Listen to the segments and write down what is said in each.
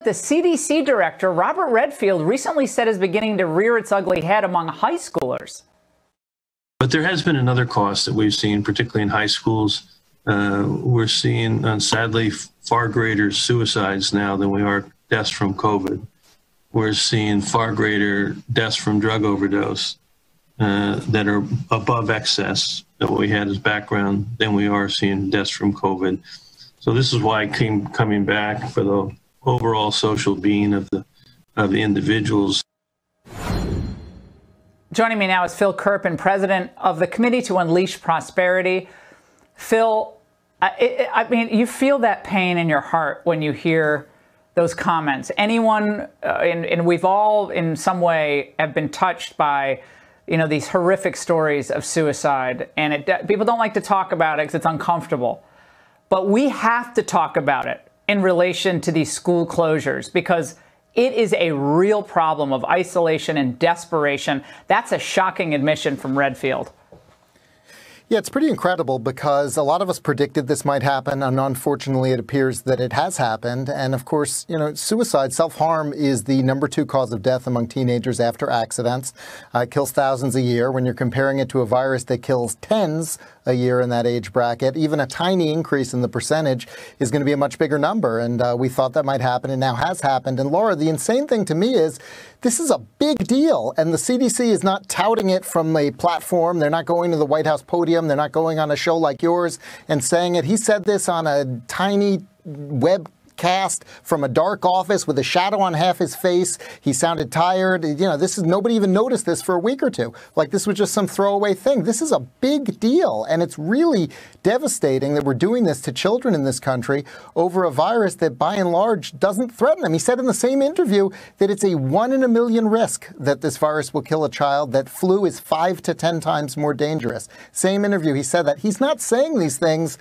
The CDC director, Robert Redfield, recently said is beginning to rear its ugly head among high schoolers. But there has been another cost that we've seen, particularly in high schools. We're seeing, sadly, far greater suicides now than we are deaths from COVID. We're seeing far greater deaths from drug overdose that are above excess that we had as background than we are seeing deaths from COVID. So this is why I came coming back for the overall social being of the individuals. Joining me now is Phil Kerpen, president of the Committee to Unleash Prosperity. Phil, I mean, you feel that pain in your heart when you hear those comments. Anyone, and we've all in some way have been touched by, these horrific stories of suicide. And people don't like to talk about it because it's uncomfortable. But we have to talk about it in relation to these school closures, because it is a real problem of isolation and desperation. That's a shocking admission from Redfield. Yeah, it's pretty incredible because a lot of us predicted this might happen, and unfortunately it appears that it has happened. And of course, suicide, self-harm is the #2 cause of death among teenagers after accidents. It kills thousands a year. When you're comparing it to a virus that kills tens a year in that age bracket, even a tiny increase in the percentage is going to be a much bigger number. And we thought that might happen, and now has happened. And Laura, the insane thing to me is this is a big deal, and the CDC is not touting it from a platform. They're not going to the White House podium. They're not going on a show like yours and saying it. He said this on a tiny webcast from a dark office with a shadow on half his face. He sounded tired. Nobody even noticed this for a week or two. Like this was just some throwaway thing. This is a big deal, and it's really devastating that we're doing this to children in this country over a virus that by and large doesn't threaten them. He said in the same interview that it's a 1 in a million risk that this virus will kill a child, that flu is 5 to 10 times more dangerous. Same interview, he said that. He's not saying these things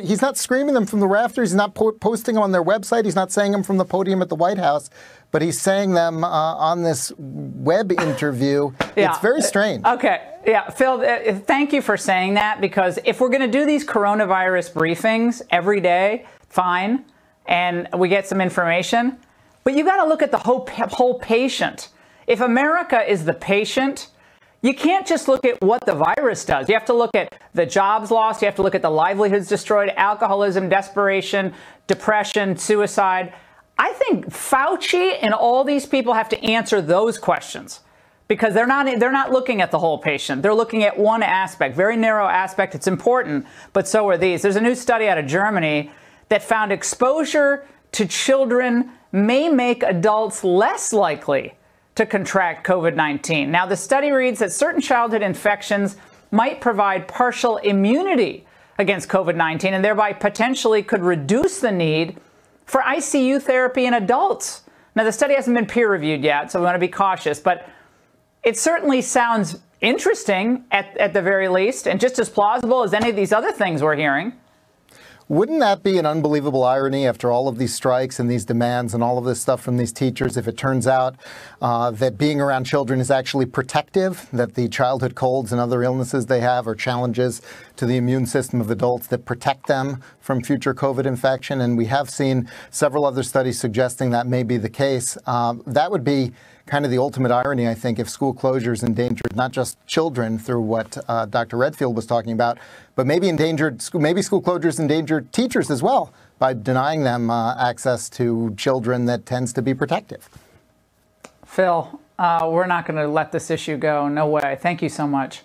he's not screaming them from the rafters. He's not posting them on their website. He's not saying them from the podium at the White House, but he's saying them on this web interview. Yeah. It's very strange. Okay. Yeah. Phil, thank you for saying that, because if we're going to do these coronavirus briefings every day, fine, and we get some information, but you got to look at the whole patient. If America is the patient, you can't just look at what the virus does. You have to look at the jobs lost. You have to look at the livelihoods destroyed, alcoholism, desperation, depression, suicide. I think Fauci and all these people have to answer those questions, because they're not looking at the whole patient. They're looking at one aspect, very narrow aspect. It's important, but so are these. There's a new study out of Germany that found exposure to children may make adults less likely to contract COVID-19. Now, the study reads that certain childhood infections might provide partial immunity against COVID-19 and thereby potentially could reduce the need for ICU therapy in adults. Now, the study hasn't been peer-reviewed yet, so we want to be cautious, but it certainly sounds interesting at the very least, and just as plausible as any of these other things we're hearing. Wouldn't that be an unbelievable irony after all of these strikes and these demands and all of this stuff from these teachers, if it turns out that being around children is actually protective, that the childhood colds and other illnesses they have are challenges to the immune system of adults that protect them from future COVID infection? And we have seen several other studies suggesting that may be the case. That would be kind of the ultimate irony, I think, if school closures endangered not just children through what Dr. Redfield was talking about, but maybe school closures endangered teachers as well by denying them access to children that tends to be protective. Phil, we're not going to let this issue go. No way. Thank you so much.